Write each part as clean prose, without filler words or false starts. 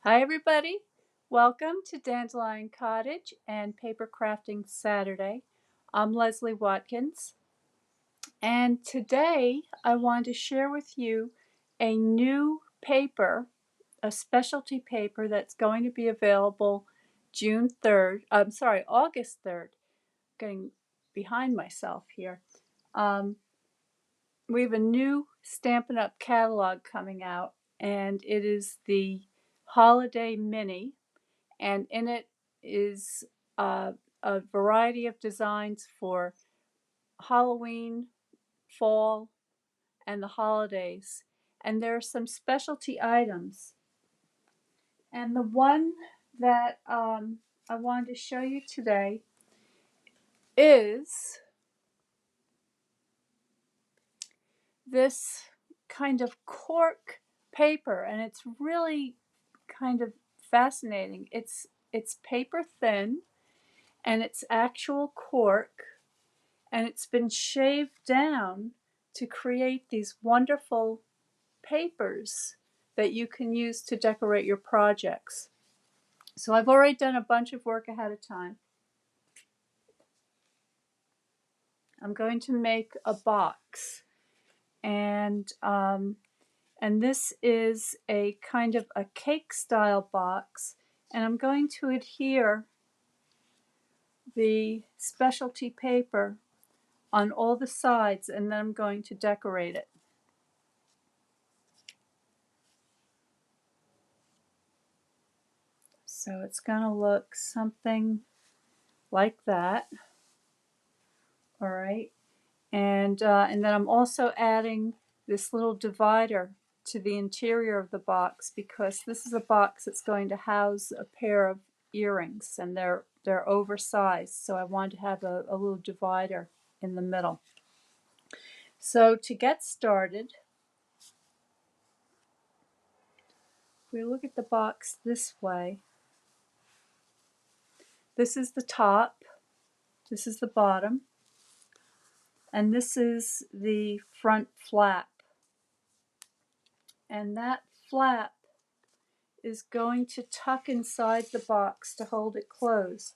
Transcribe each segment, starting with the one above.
Hi everybody, welcome to Dandelion Cottage and Paper Crafting Saturday. I'm Leslie Watkins, and today I want to share with you a new paper, a specialty paper that's going to be available August 3rd. Getting behind myself here. We have a new Stampin' Up! Catalog coming out, and it is the Holiday Mini. And in it is a variety of designs for Halloween, fall, and the holidays. And there are some specialty items. And the one that I wanted to show you today is this kind of cork paper, and it's really kind of fascinating. It's paper thin, and it's actual cork, and it's been shaved down to create these wonderful papers that you can use to decorate your projects. So I've already done a bunch of work ahead of time. I'm going to make a box, and this is a kind of a cake style box, and I'm going to adhere the specialty paper on all the sides, and then I'm going to decorate it. So it's going to look something like that. All right. And then I'm also adding this little divider to the interior of the box, because this is a box that's going to house a pair of earrings, and they're oversized, so I want to have a little divider in the middle. So to get started, we look at the box this way. This is the top, this is the bottom, and this is the front flap. And that flap is going to tuck inside the box to hold it closed.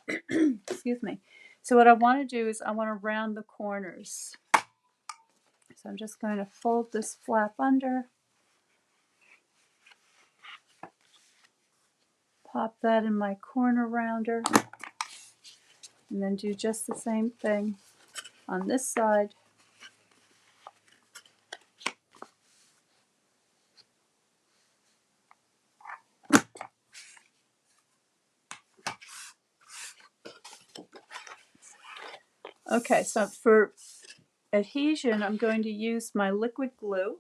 Excuse me. So what I want to do is I want to round the corners. So I'm just going to fold this flap under, pop that in my corner rounder, and then do just the same thing on this side. Okay, so for adhesion, I'm going to use my liquid glue.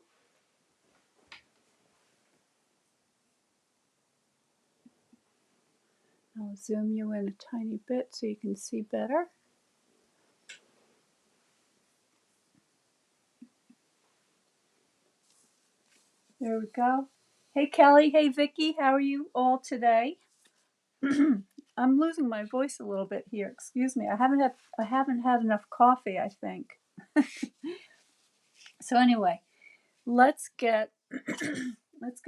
I'll zoom you in a tiny bit so you can see better. There we go. Hey Kelly, hey Vicky, how are you all today? I'm losing my voice a little bit here. Excuse me. I haven't had enough coffee, I think. So anyway, let's get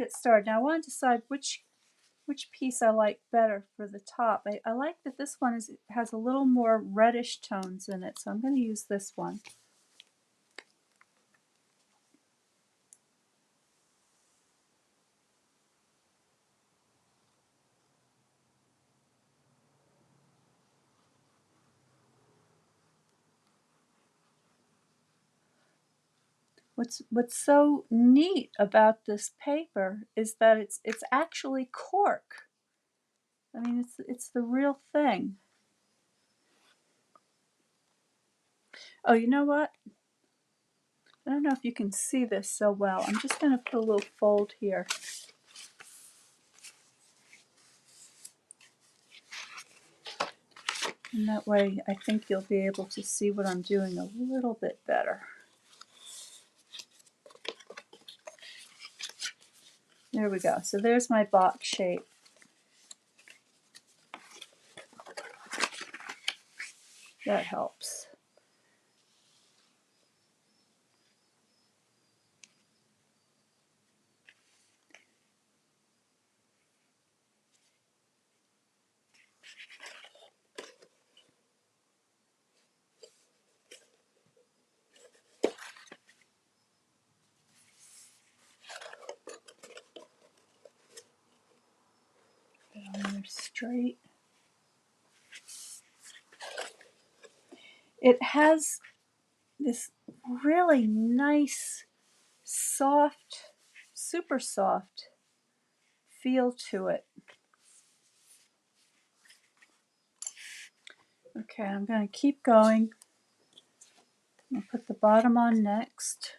started. Now I want to decide which piece I like better for the top. I like that this one has a little more reddish tones in it, so I'm going to use this one. What's so neat about this paper is that it's actually cork. I mean, it's the real thing. Oh, you know what? I don't know if you can see this so well. I'm just going to put a little fold here. And that way I think you'll be able to see what I'm doing a little bit better. There we go. So there's my box shape. That helps. straight. It has this really nice, soft, super soft feel to it. Okay, I'm going to keep going. I'll put the bottom on next.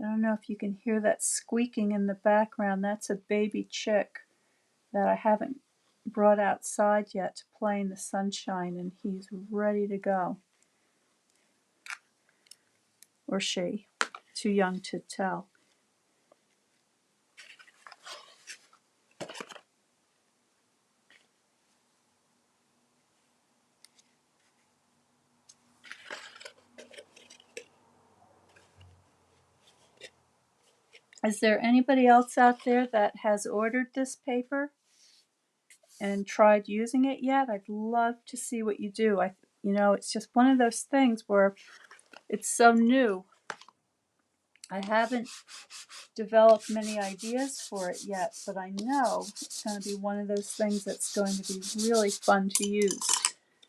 I don't know if you can hear that squeaking in the background. That's a baby chick that I haven't brought outside yet to play in the sunshine, and he's ready to go. Or she. Too young to tell. Is there anybody else out there that has ordered this paper and tried using it yet? I'd love to see what you do. It's just one of those things where it's so new. I haven't developed many ideas for it yet, but I know it's going to be one of those things that's going to be really fun to use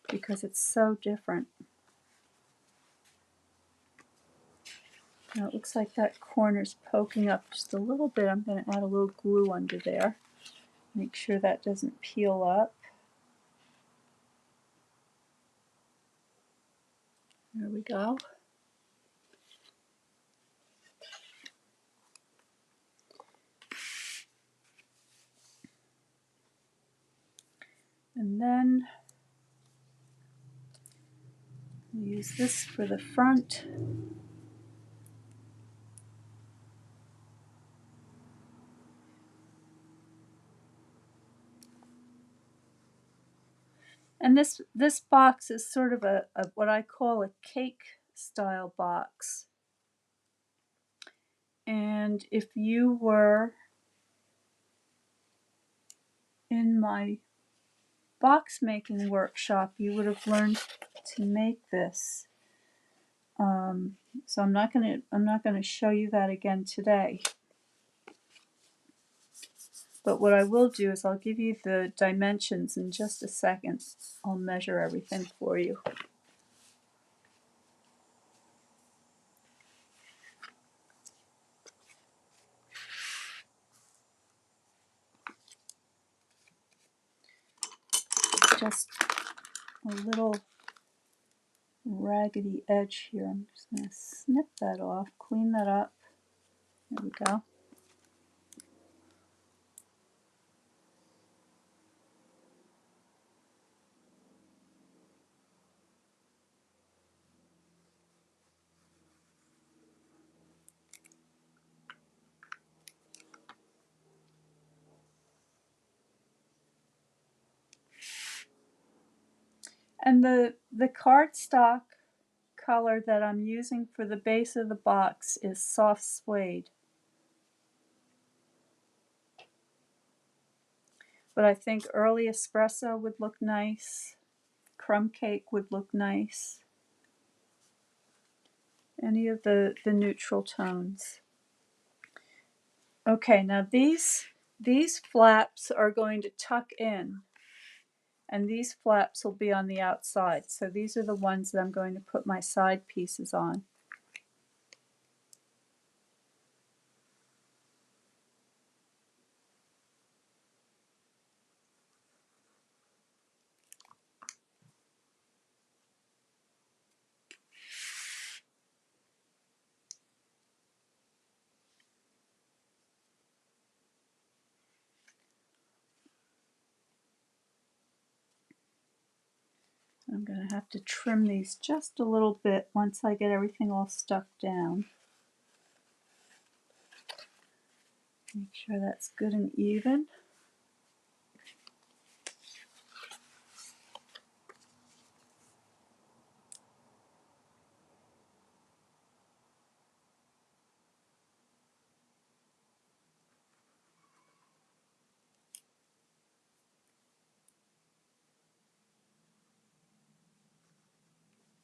because it's so different. Now it looks like that corner's poking up just a little bit. I'm going to add a little glue under there. Make sure that doesn't peel up. There we go. And then use this for the front. And this box is sort of a what I call a cake style box. And if you were in my box making workshop, you would have learned to make this. So I'm not gonna show you that again today. But what I will do is I'll give you the dimensions in just a second. I'll measure everything for you. Just a little raggedy edge here. I'm just going to snip that off, clean that up. There we go. And the cardstock color that I'm using for the base of the box is soft suede. But I think early espresso would look nice. Crumb cake would look nice. Any of the neutral tones. Okay, now these flaps are going to tuck in, and these flaps will be on the outside. So these are the ones that I'm going to put my side pieces on. I'm going to have to trim these just a little bit once I get everything all stuck down. Make sure that's good and even.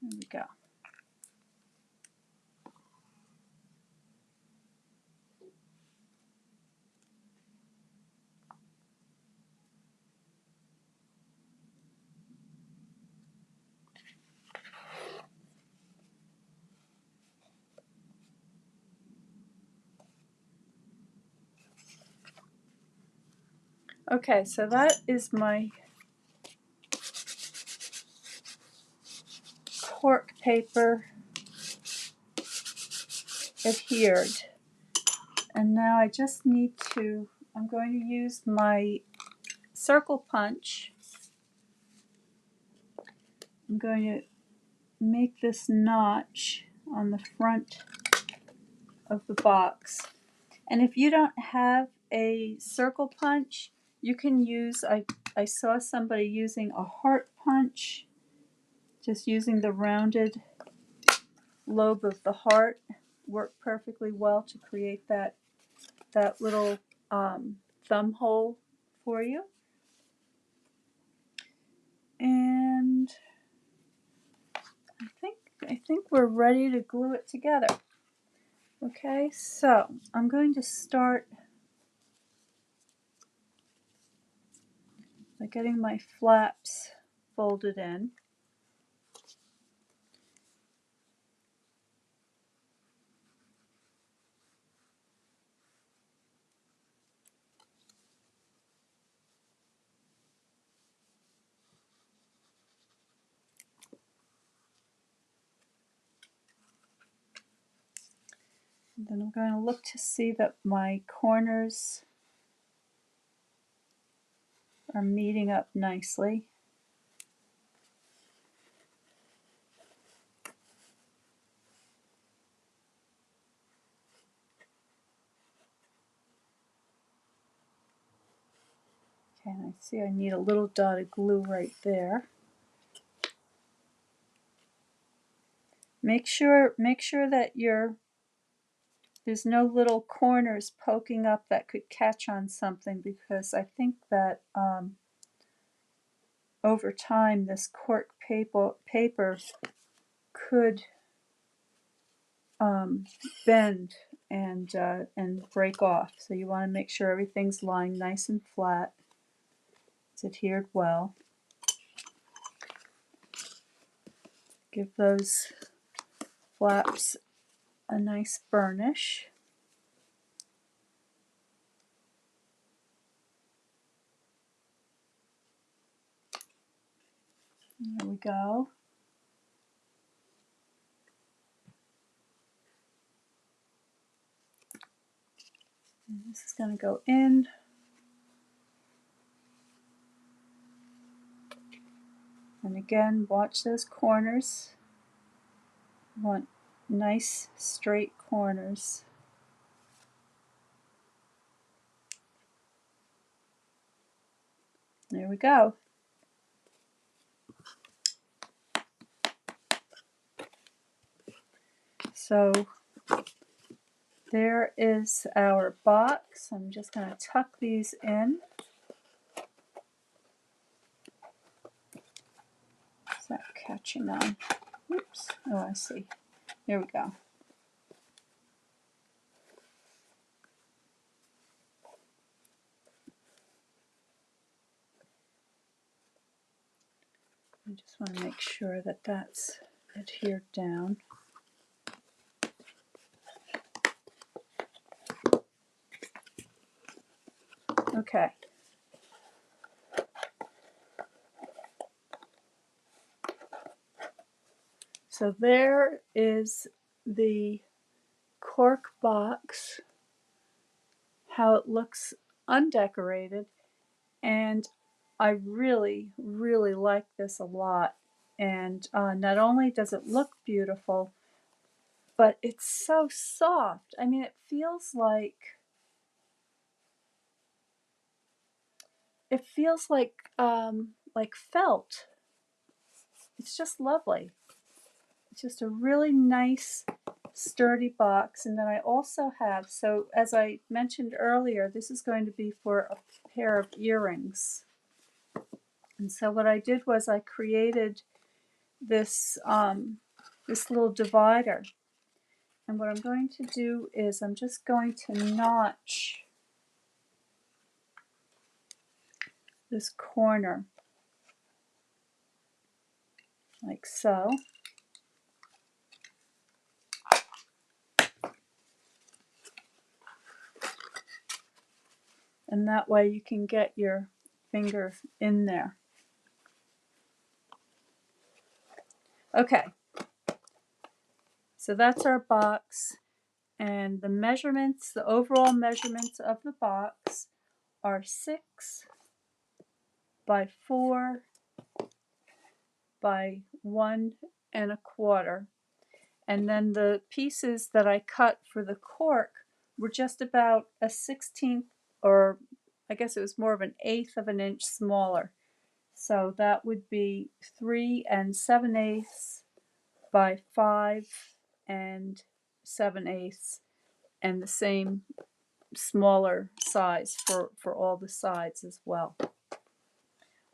There we go. Okay, so that is my cork paper adhered. And now I just need to, I'm going to use my circle punch. I'm going to make this notch on the front of the box. And if you don't have a circle punch, you can use, I saw somebody using a heart punch, just using the rounded lobe of the heart, worked perfectly well to create that little thumb hole for you. And I think we're ready to glue it together. Okay, so I'm going to start by getting my flaps folded in. And then I'm going to look to see that my corners are meeting up nicely. Okay, and I see I need a little dot of glue right there. Make sure that there's no little corners poking up that could catch on something, because I think that over time this cork paper could bend and break off. So you want to make sure everything's lying nice and flat. It's adhered well. Give those flaps a nice burnish. There we go. And this is going to go in. And again, watch those corners. You want nice straight corners. There we go. So there is our box. I'm just going to tuck these in. Is that catching on? Oops. Oh, I see. There we go. I just want to make sure that that's adhered down. Okay. So there is the cork box, how it looks undecorated, and I really, really like this a lot. And not only does it look beautiful, but it's so soft. I mean, it feels like felt. It's just lovely. It's just a really nice, sturdy box. And then I also have, so as I mentioned earlier, this is going to be for a pair of earrings. And so what I did was I created this this little divider. And what I'm going to do is I'm just going to notch this corner like so. and that way you can get your finger in there. Okay, so that's our box, and the measurements, the overall measurements of the box are 6 by 4 by 1 1/4. And then the pieces that I cut for the cork were just about a 16th, or I guess it was more of an 1/8 of an inch smaller. So that would be 3 7/8 by 5 7/8, and the same smaller size for all the sides as well.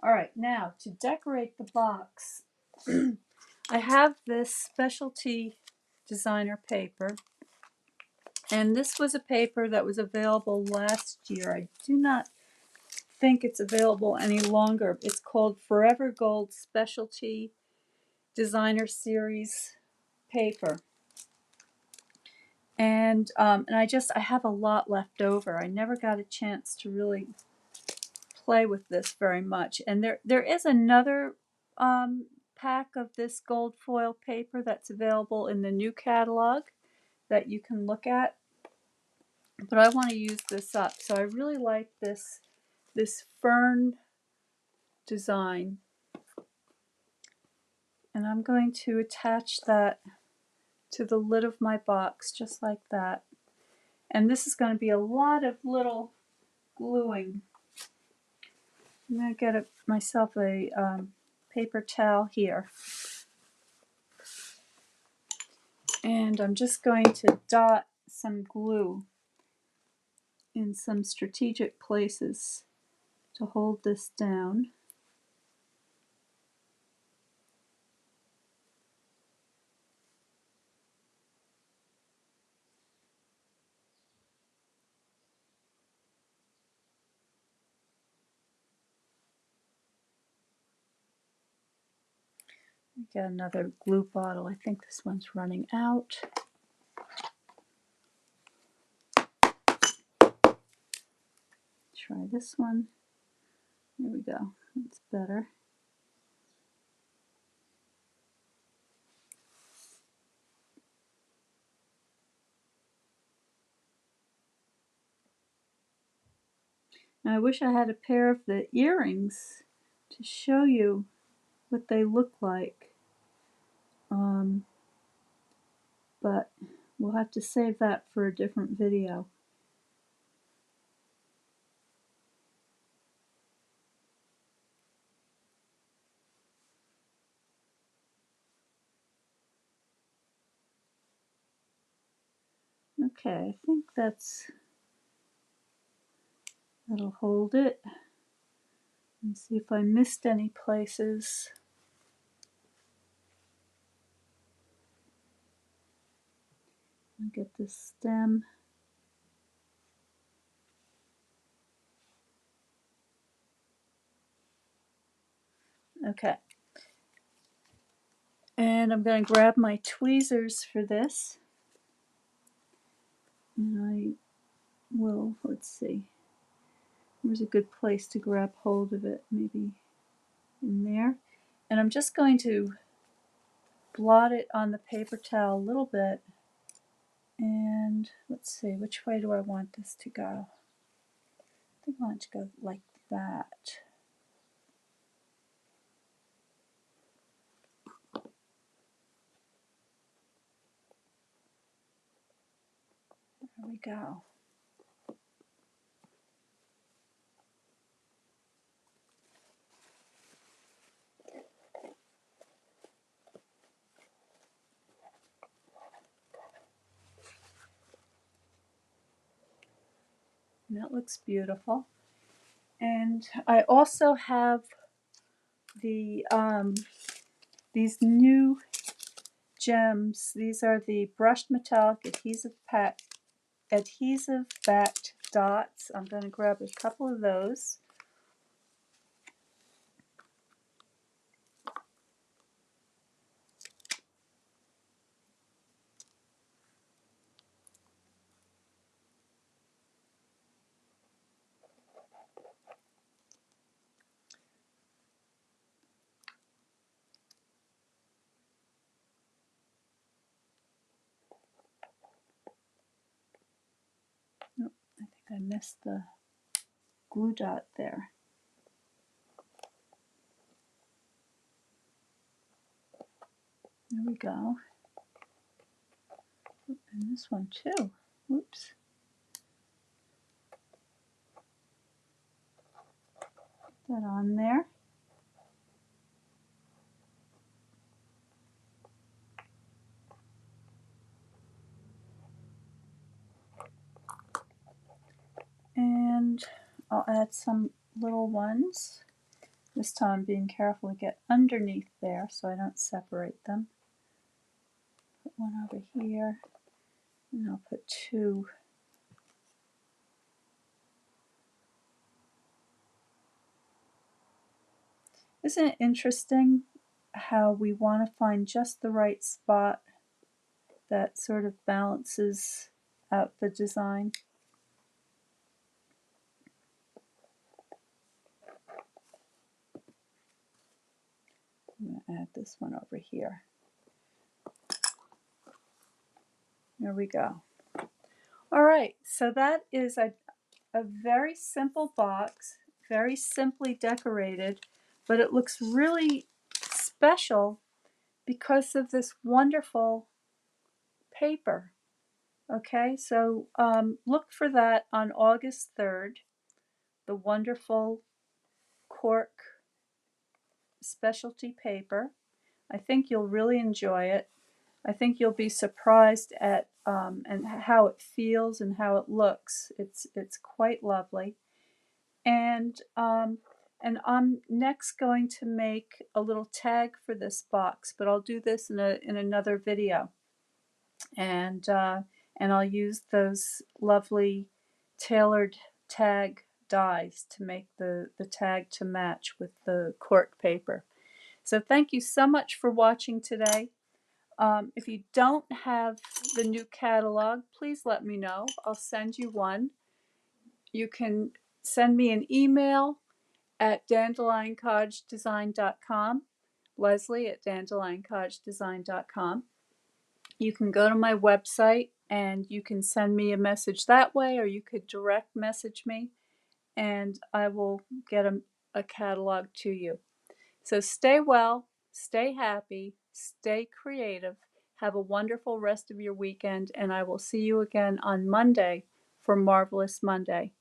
All right, now to decorate the box, I have this specialty designer paper, and this was a paper that was available last year. I do not think it's available any longer. It's called Forever Gold Specialty Designer Series paper. And I have a lot left over. I never got a chance to really play with this very much. And there is another pack of this gold foil paper that's available in the new catalog that you can look at. But I want to use this up. So I really like this fern design. And I'm going to attach that to the lid of my box just like that. And this is going to be a lot of little gluing. I'm going to get myself a paper towel here. And I'm just going to dot some glue in some strategic places to hold this down. Get another glue bottle. I think this one's running out. Try this one. There we go. That's better. Now I wish I had a pair of the earrings to show you what they look like. But we'll have to save that for a different video. Okay, I think that'll hold it. And see if I missed any places. I'll get this stem. Okay. And I'm going to grab my tweezers for this. And I will, let's see. There's a good place to grab hold of it, maybe in there. And I'm just going to blot it on the paper towel a little bit. And let's see, which way do I want this to go? I think I want it to go like that. There we go. And that looks beautiful. And I also have the these new gems. These are the brushed metallic adhesive backed dots. I'm going to grab a couple of those. I missed the glue dot there. There we go. And this one too. Oops. Put that on there. And I'll add some little ones. This time being careful to get underneath there so I don't separate them. Put one over here, and I'll put two. Isn't it interesting how we want to find just the right spot that sort of balances out the design? I'm going to add this one over here. There we go. All right, so that is a very simple box, very simply decorated, but it looks really special because of this wonderful paper. Okay, so look for that on August 3rd, the wonderful Cork Specialty Paper. I think you'll really enjoy it. I think you'll be surprised at and how it feels and how it looks. It's quite lovely. And I'm next going to make a little tag for this box, but I'll do this in another video. And I'll use those lovely tailored tag dies to make the tag to match with the cork paper. So thank you so much for watching today. If you don't have the new catalog, please let me know. I'll send you one. You can send me an email at dandelioncottagedesign.com, Leslie at dandelioncottagedesign.com. You can go to my website and you can send me a message that way, or you could direct message me and I will get a catalog to you. So stay well, stay happy, stay creative, have a wonderful rest of your weekend, and I will see you again on Monday for Marvelous Monday.